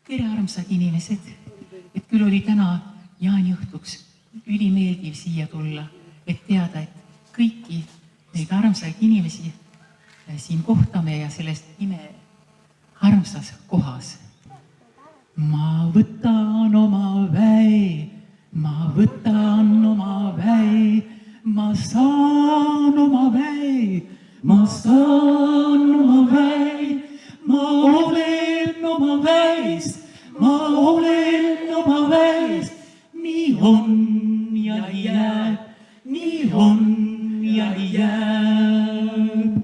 Tere, armsad inimesed, et küll oli täna jaaniõhtuks ülimeeldiv siia tulla, et teada, et kõiki neid armsaid inimesi siin kohtame ja sellest armsas kohas. Ma võtan oma väe, ma võtan oma väe, ma saan oma väe, ma saan oma väe, ma olen oma väes, ma olen oma väes, nii on ja jääb, nii on ja jääb.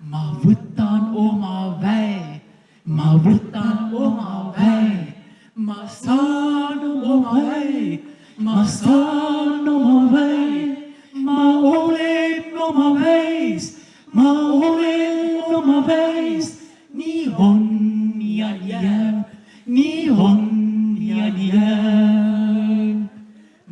Ma võtan oma väe, ma võtan oma väe, ma saan oma väe, ma saan oma väe, ma olen oma väes, ma olen oma väes, nii on ja jääb, nii on ja jääb.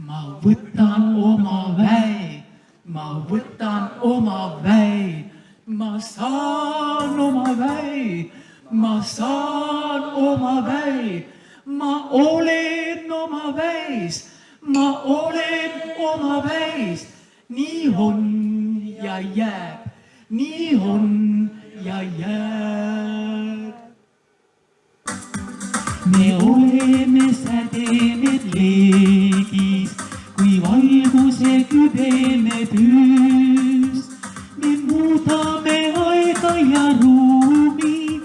Ma võtan oma väe, ma võtan oma väe, ma saan oma väe, ma saan oma väe, ma olen oma väes, ma olen oma väes, nii on ja jääb, nii on ja jääb. Me oleme sädemed leegis, kui valguse kübemed öös. Me muudame aega ja ruumi,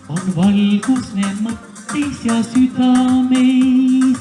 on valgus me mõttis ja südameis.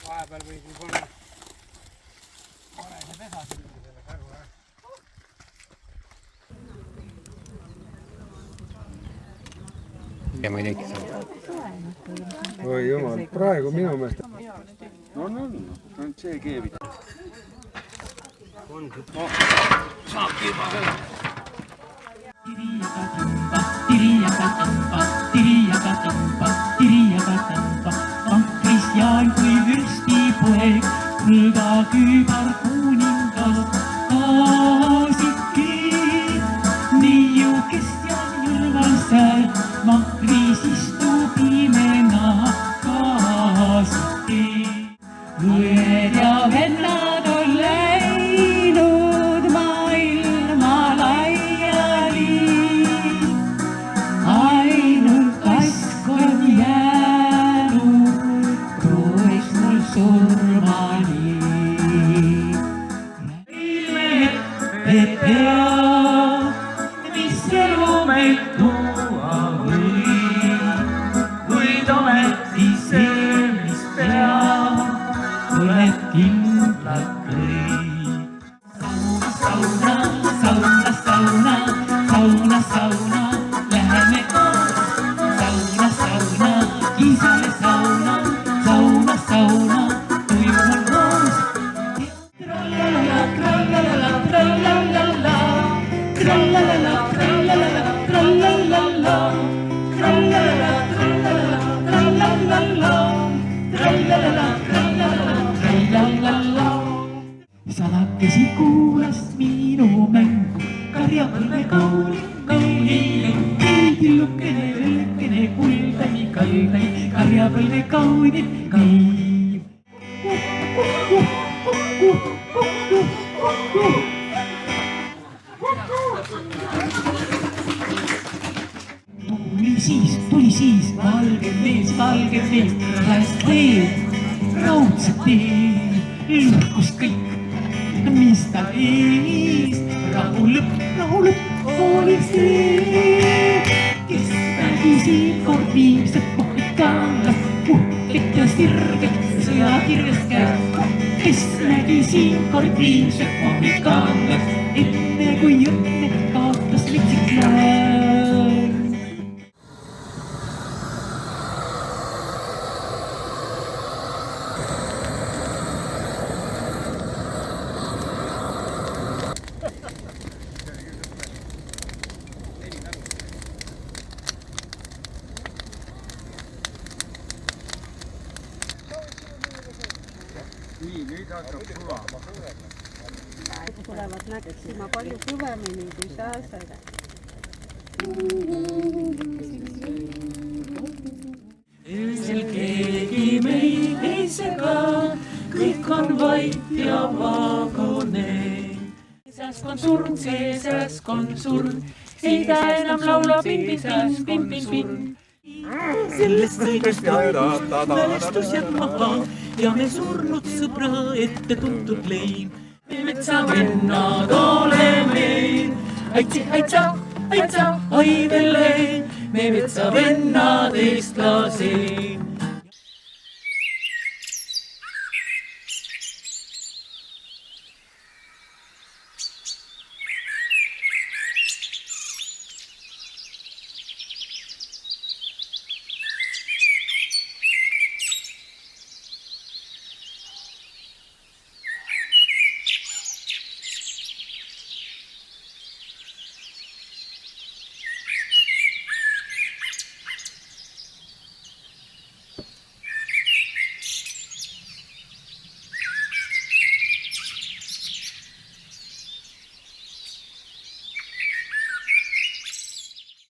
Vahepeal võis ju panna paremad edasi selle käru ära. Ja ma ei teagi seda. Oi jumal, praegu minu meelest. On see keevid. On, saabki juba veel. Kristjan kui vürstipoeg, kulga kübar kuningas, kaasiki, neiu Kristjan jõrval sääl, mahkris istub imena kaasiki. Õed ja vennad on läinud maailma laiali, ainult kask on jäänud prooveks mul surmani. Mehed, et tea, mis elu meil tuua võid ometi see, mis peab, tuleb kindlalt kõik. Sauna, sauna, sauna, sauna, sauna, läheme koos. Sauna, sauna, Kiisale sauna, sauna, sauna, tujume koos. Trallalala, trallalala, trallalala, trallalala, trallalala, trallalala, trallalala, trallalala, trallalala, trallalala, trallalala. Salakesi kuulas minu mängu, karjapõlve kauli, kauli, tillukene, õllekene, kuldani, kaldani, karjapõlve kauli, kauli. Tuli siis, valged mees, lähest teed, raudset teed, lõhkus kõik. Mis ta ees, rahu lõpp, hooliks see, kes nägi siin kord viimset pohvikanlas, puhket ja sirget sõjakirjas käes, kes nägi siin kord viimset pohvikanlas, enne kui õnne kaotas metsik näe. tulevad näksima palju kõvemini kui sääsed. Öösel keegi meid ei sega, kõik on vait ja vagune. Sääsk on surn, see sääsk on surn, ei ta enam laulab pim-pim-pim-pim-pim. Sellest sõidust jääb mälestus jääb maha ja me surnud sõbra ette tuntud leib. Me metsavennad oleme, aitsi, aitsa, aitsa, ai veel, me metsavennad eestlased.